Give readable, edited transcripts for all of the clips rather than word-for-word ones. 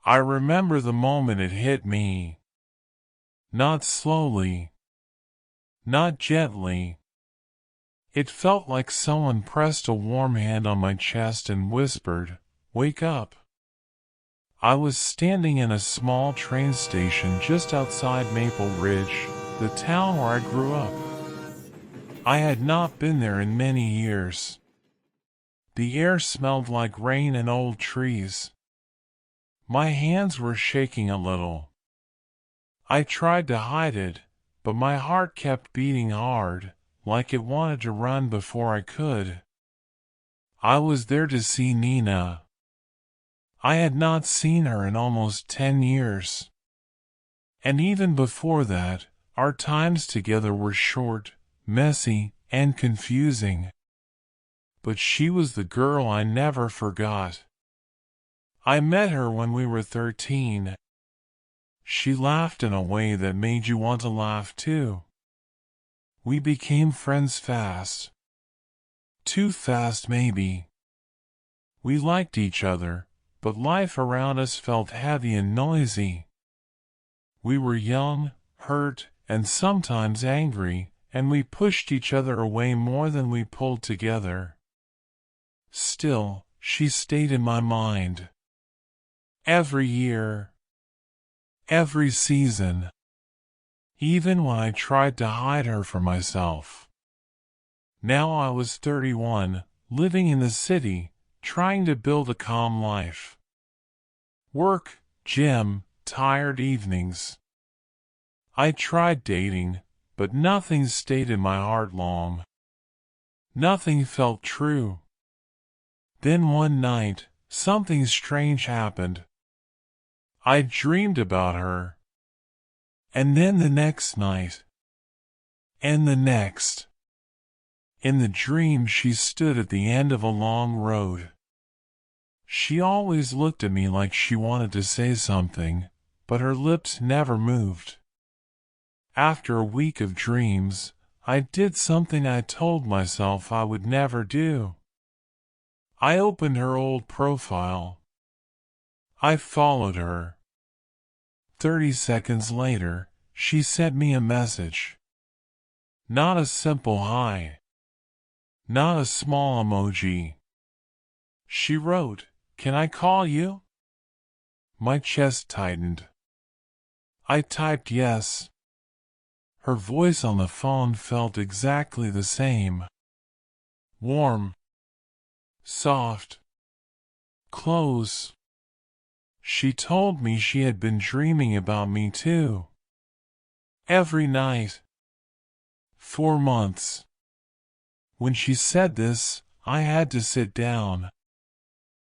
I remember the moment it hit me. Not slowly. Not gently. It felt like someone pressed a warm hand on my chest and whispered, "Wake up." I was standing in a small train station just outside Maple Ridge, the town where I grew up. I had not been there in many years. The air smelled like rain and old trees. My hands were shaking a little. I tried to hide it, but my heart kept beating hard, like it wanted to run before I could. I was there to see Nina. I had not seen her in almost 10 years. And even before that, our times together were short, messy, and confusing. But she was the girl I never forgot. I met her when we were 13. She laughed in a way that made you want to laugh too. We became friends fast. Too fast, maybe. We liked each other, but life around us felt heavy and noisy. We were young, hurt, and sometimes angry, and we pushed each other away more than we pulled together. Still, she stayed in my mind. Every year. Every season. Even when I tried to hide her from myself. Now I was 31, living in the city, trying to build a calm life. Work, gym, tired evenings. I tried dating, but nothing stayed in my heart long. Nothing felt true. Then one night, something strange happened. I dreamed about her. And then the next night. And the next. In the dream she stood at the end of a long road. She always looked at me like she wanted to say something, but her lips never moved. After a week of dreams, I did something I told myself I would never do. I opened her old profile. I followed her. 30 seconds later, she sent me a message. Not a simple hi. Not a small emoji. She wrote, "Can I call you?" My chest tightened. I typed yes. Her voice on the phone felt exactly the same. Warm. Soft. Close. She told me she had been dreaming about me too. Every night. 4 months. When she said this, I had to sit down.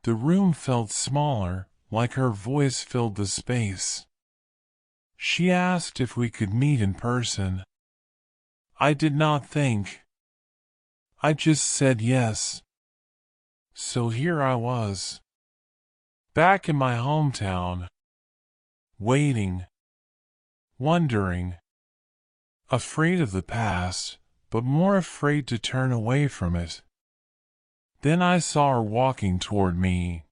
The room felt smaller, like her voice filled the space. She asked if we could meet in person. I did not think. I just said yes. So here I was. Back in my hometown. Waiting. Wondering. Afraid of the past, but more afraid to turn away from it. Then I saw her walking toward me.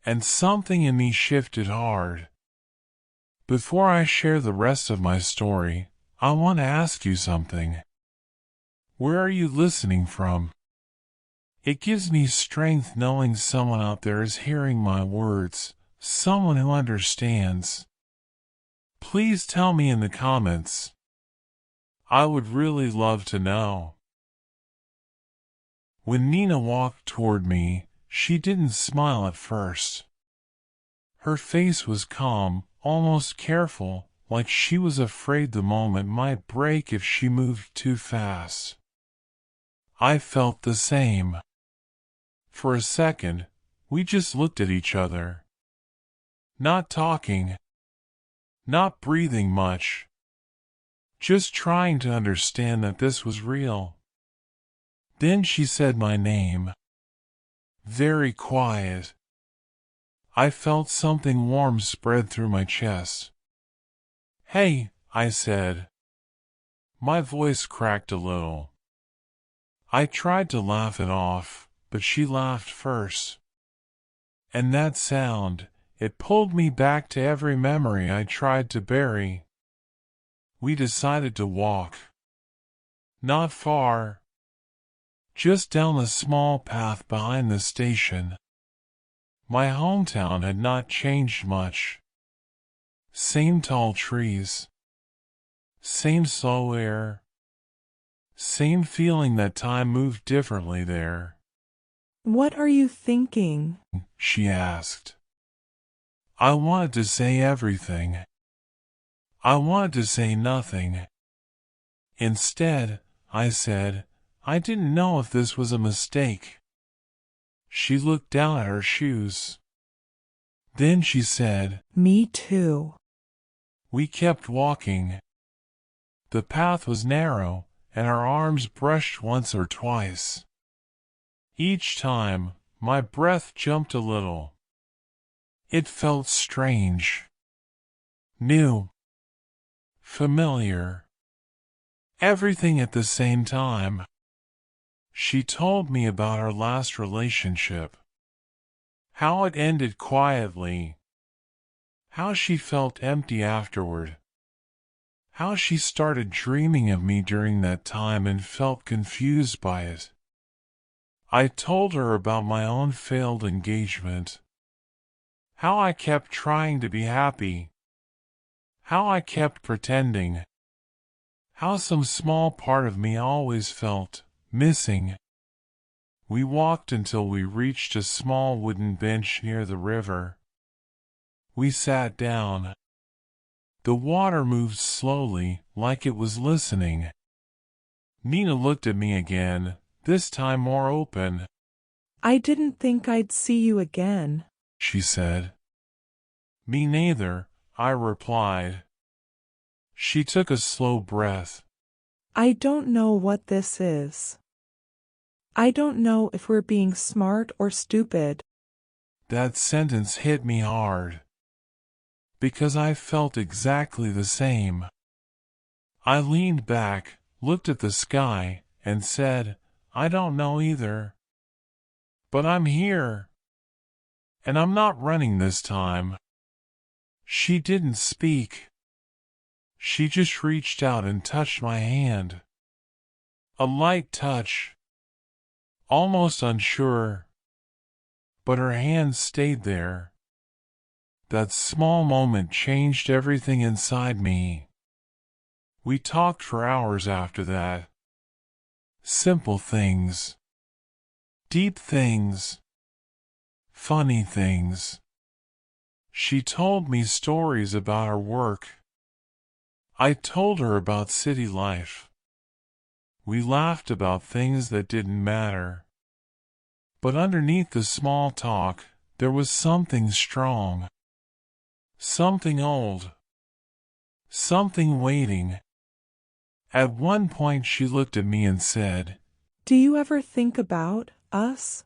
And something in me shifted hard. Before I share the rest of my story, I want to ask you something. Where are you listening from? It gives me strength knowing someone out there is hearing my words, someone who understands. Please tell me in the comments. I would really love to know. When Nina walked toward me, she didn't smile at first. Her face was calm, almost careful, like she was afraid the moment might break if she moved too fast. I felt the same. For a second, we just looked at each other. Not talking. Not breathing much. Just trying to understand that this was real. Then she said my name. Very quiet. I felt something warm spread through my chest. "Hey," I said. My voice cracked a little. I tried to laugh it off, but she laughed first. And that sound, It pulled me back to every memory I tried to bury. We decided to walk. Not far. Just down the small path behind the station. My hometown had not changed much. Same tall trees. Same slow air. Same feeling that time moved differently there. What are you thinking? She asked. I wanted to say everything. I wanted to say nothing. Instead, I said, I didn't know if this was a mistake. She looked down at her shoes. Then she said, Me too. We kept walking. The path was narrow, and our arms brushed once or twice. Each time, my breath jumped a little. It felt strange. New. Familiar. Everything at the same time. She told me about our last relationship. How it ended quietly. How she felt empty afterward. How she started dreaming of me during that time and felt confused by it. I told her about my own failed engagement. How I kept trying to be happy. How I kept pretending. How some small part of me always felt missing. We walked until we reached a small wooden bench near the river. We sat down. The water moved slowly, like it was listening. Nina looked at me again, this time more open. I didn't think I'd see you again, she said. Me neither, I replied. She took a slow breath. I don't know what this is. I don't know if we're being smart or stupid. That sentence hit me hard. Because I felt exactly the same. I leaned back, looked at the sky, and said, I don't know either. But I'm here. And I'm not running this time. She didn't speak. She just reached out and touched my hand. A light touch. Almost unsure. But her hand stayed there. That small moment changed everything inside me. We talked for hours after that. Simple things. Deep things. Funny things. She told me stories about her work. I told her about city life. We laughed about things that didn't matter. But underneath the small talk, there was something strong. Something old. Something waiting. At one point she looked at me and said, Do you ever think about us?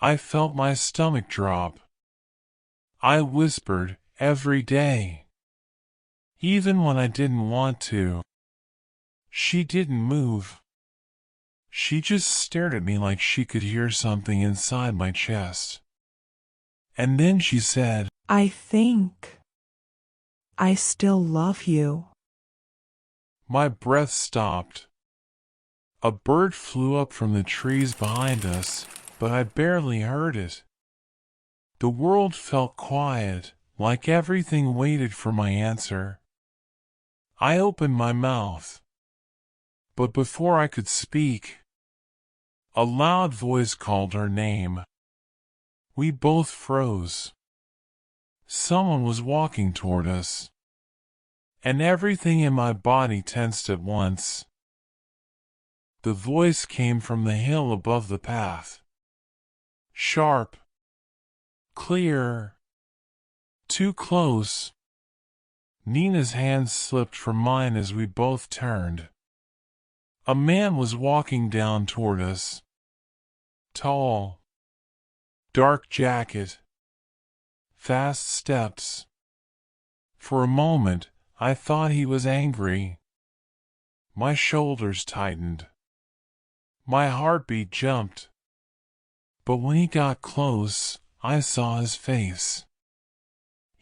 I felt my stomach drop. I whispered, every day. Even when I didn't want to. She didn't move. She just stared at me like she could hear something inside my chest. And then she said, I think I still love you. My breath stopped. A bird flew up from the trees behind us, but I barely heard it. The world felt quiet, like everything waited for my answer. I opened my mouth. But before I could speak, a loud voice called her name. We both froze. Someone was walking toward us. And everything in my body tensed at once. The voice came from the hill above the path. Sharp. Clear. Too close. Nina's hand slipped from mine as we both turned. A man was walking down toward us. Tall. Dark jacket. Fast steps. For a moment, I thought he was angry. My shoulders tightened. My heartbeat jumped. But when he got close, I saw his face.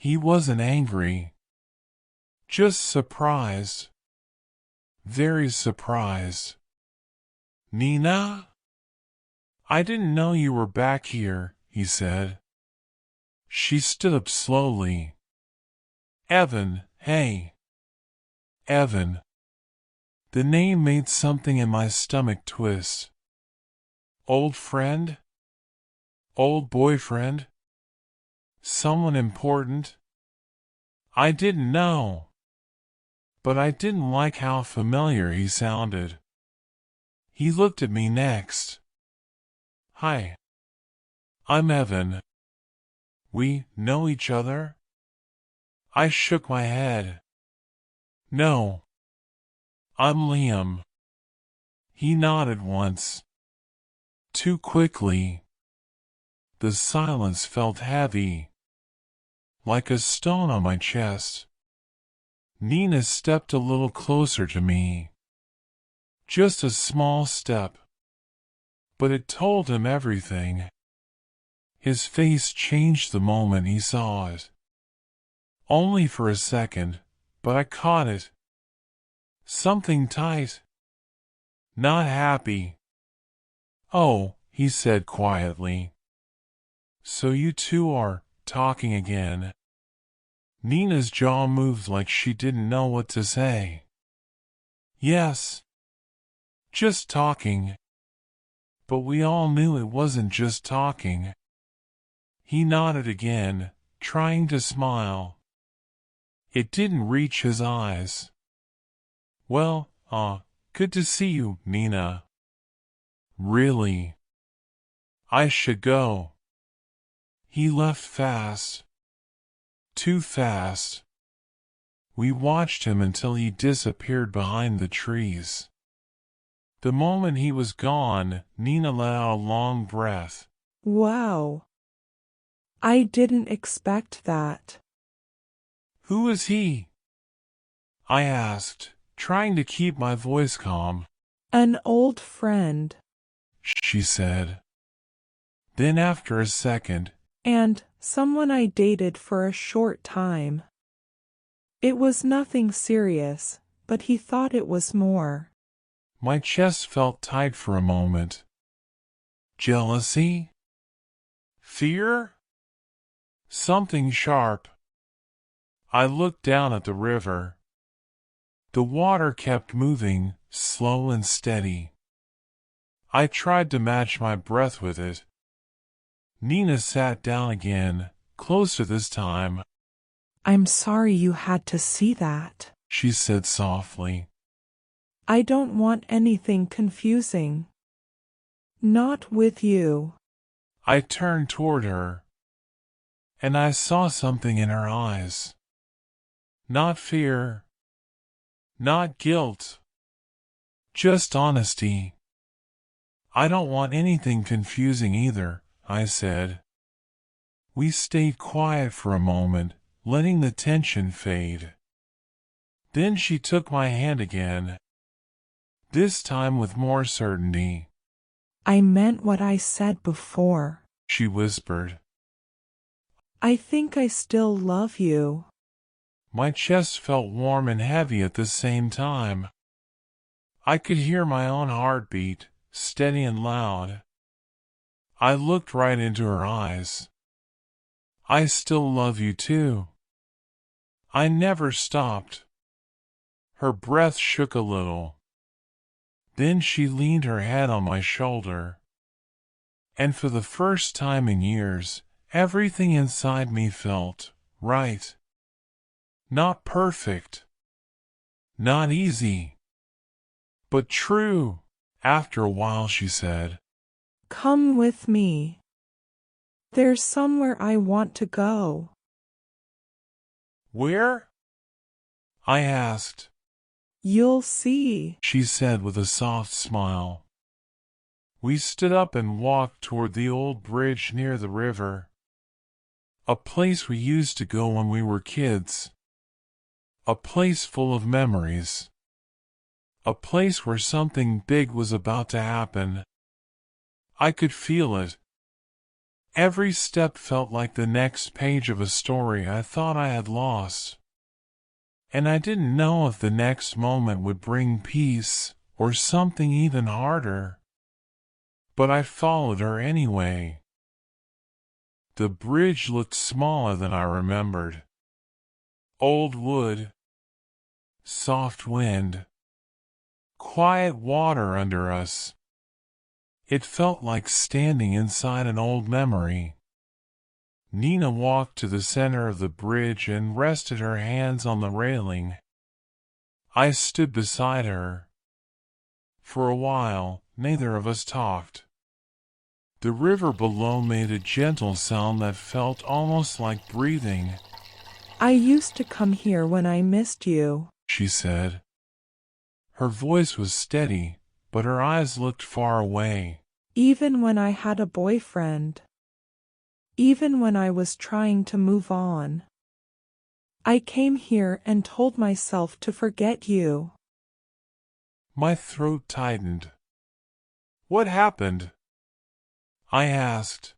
He wasn't angry, just surprised, very surprised. Nina? I didn't know you were back here, he said. She stood up slowly. Evan, hey. Evan. The name made something in my stomach twist. Old friend? Old boyfriend? Someone important? I didn't know. But I didn't like how familiar he sounded. He looked at me next. Hi. I'm Evan. We know each other? I shook my head. No. I'm Liam. He nodded once. Too quickly. The silence felt heavy, like a stone on my chest. Nina stepped a little closer to me. Just a small step. But it told him everything. His face changed the moment he saw it. Only for a second, but I caught it. Something tight. Not happy. Oh, he said quietly. So you two are talking again. Nina's jaw moved like she didn't know what to say. Yes. Just talking. But we all knew it wasn't just talking. He nodded again, trying to smile. It didn't reach his eyes. Well, good to see you, Nina. Really? I should go. He left fast. Too fast. We watched him until he disappeared behind the trees. The moment he was gone, Nina let out a long breath. Wow. I didn't expect that. Who is he? I asked, trying to keep my voice calm. An old friend. She said. Then after a second, And someone I dated for a short time. It was nothing serious, but he thought it was more. my chest felt tight for a moment. Jealousy? Fear? Something sharp. I looked down at the river. The water kept moving, slow and steady. I tried to match my breath with it. Nina sat down again, closer this time. I'm sorry you had to see that. She said softly. I don't want anything confusing. Not with you. I turned toward her, and I saw something in her eyes. Not fear, not guilt, just honesty. I don't want anything confusing either, I said. We stayed quiet for a moment, letting the tension fade. Then she took my hand again, this time with more certainty. I meant what I said before. She whispered. I think I still love you. My chest felt warm and heavy at the same time. I could hear my own heartbeat, steady and loud. I looked right into her eyes. I still love you too. I never stopped. Her breath shook a little. Then she leaned her head on my shoulder. And for the first time in years, everything inside me felt right. Not perfect. Not easy. But true. After a while she said, Come with me. There's somewhere I want to go. Where? I asked. You'll see. She said with a soft smile. We stood up and walked toward the old bridge near the river. A place we used to go when we were kids. A place full of memories. A place where something big was about to happen. I could feel it. Every step felt like the next page of a story I thought I had lost. And I didn't know if the next moment would bring peace or something even harder. But I followed her anyway. The bridge looked smaller than I remembered. Old wood, soft wind, quiet water under us. It felt like standing inside an old memory. Nina walked to the center of the bridge and rested her hands on the railing. I stood beside her. For a while, neither of us talked. The river below made a gentle sound that felt almost like breathing. I used to come here when I missed you, She said. Her voice was steady, but her eyes looked far away. even when I had a boyfriend, even when I was trying to move on. I came here and told myself to forget you. My throat tightened. What happened? I asked.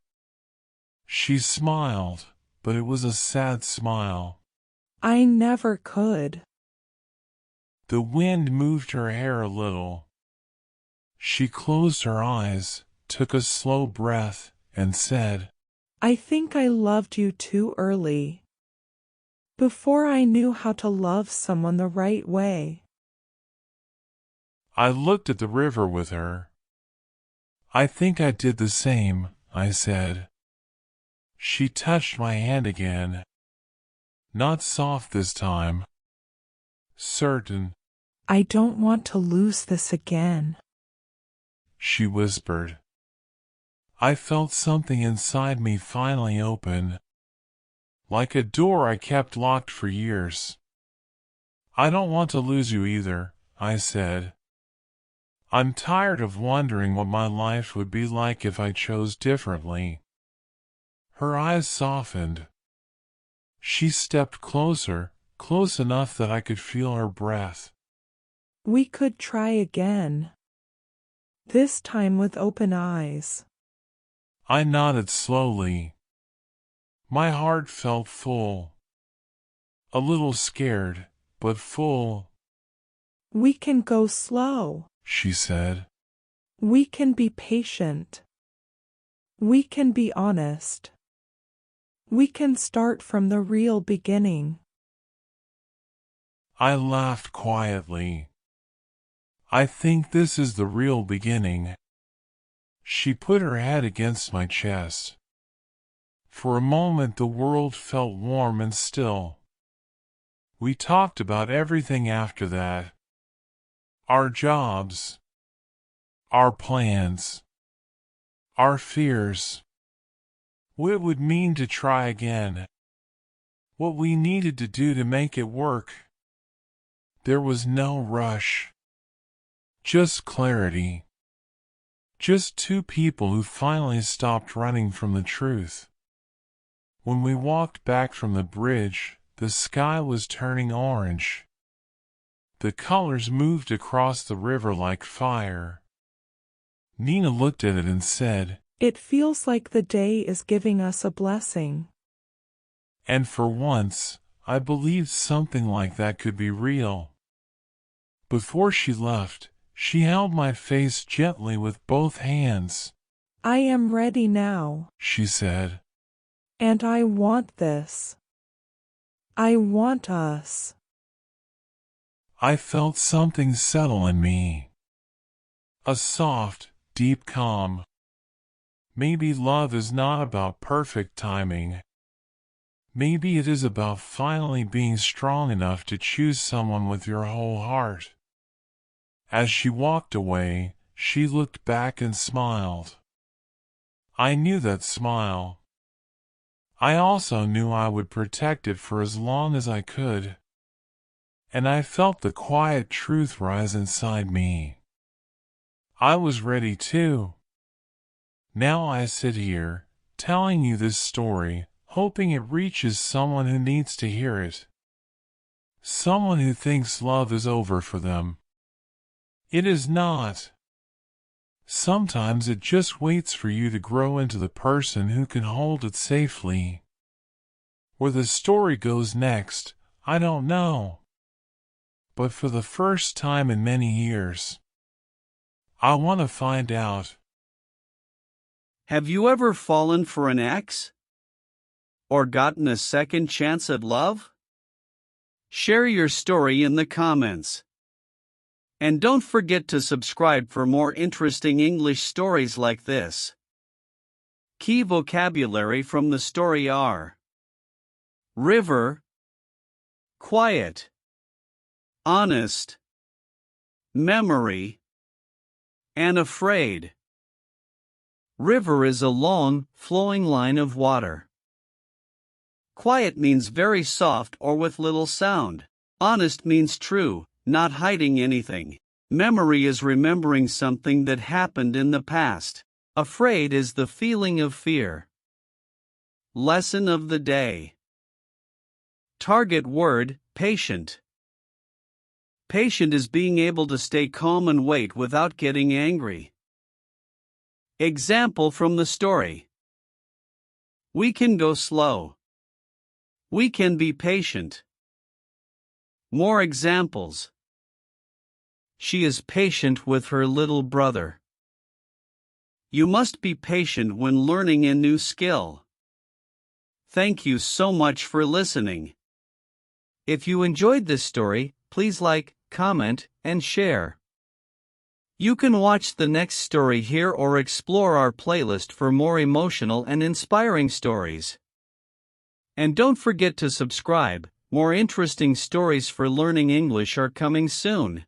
She smiled, but it was a sad smile. I never could. The wind moved her hair a little. She closed her eyes, took a slow breath, and said, I think I loved you too early. Before I knew how to love someone the right way. I looked at the river with her. I think I did the same, I said. She touched my hand again. Not soft this time. Certain. I don't want to lose this again. She whispered. I felt something inside me finally open. Like a door I kept locked for years. I don't want to lose you either, I said. I'm tired of wondering what my life would be like if I chose differently. Her eyes softened. She stepped closer, close enough that I could feel her breath. We could try again. This time with open eyes. I nodded slowly. My heart felt full. A little scared, but full. We can go slow. She said. We can be patient. We can be honest. We can start from the real beginning. I laughed quietly. I think this is the real beginning. She put her head against my chest. For a moment the world felt warm and still. We talked about everything after that. Our jobs. Our plans. Our fears. What it would mean to try again. What we needed to do to make it work. There was no rush. Just clarity. Just two people who finally stopped running from the truth. When we walked back from the bridge, the sky was turning orange. The colors moved across the river like fire. Nina looked at it and said, It feels like the day is giving us a blessing. and for once, I believed something like that could be real. Before she left, she held my face gently with both hands. I am ready now. She said. And I want this. I want us. I felt something settle in me. A soft, deep calm. Maybe love is not about perfect timing. Maybe it is about finally being strong enough to choose someone with your whole heart. As she walked away, she looked back and smiled. I knew that smile. I also knew I would protect it for as long as I could. And I felt the quiet truth rise inside me. I was ready too. Now I sit here, telling you this story, hoping it reaches someone who needs to hear it. Someone who thinks love is over for them. It is not. Sometimes it just waits for you to grow into the person who can hold it safely. Where the story goes next, I don't know. But for the first time in many years, I want to find out. Have you ever fallen for an ex? Or gotten a second chance at love? Share your story in the comments. And don't forget to subscribe for more interesting English stories like this. Key vocabulary from the story are: river, quiet, honest, memory, and afraid. River is a long, flowing line of water. Quiet means very soft or with little sound. Honest means true, not hiding anything. Memory is remembering something that happened in the past. Afraid is the feeling of fear. Lesson of the day. Target word, patient. Patient is being able to stay calm and wait without getting angry. Example from the story. We can go slow. We can be patient. More examples. She is patient with her little brother. You must be patient when learning a new skill. Thank you so much for listening. If you enjoyed this story, please like, comment, and share. You can watch the next story here or explore our playlist for more emotional and inspiring stories. And don't forget to subscribe, more interesting stories for learning English are coming soon.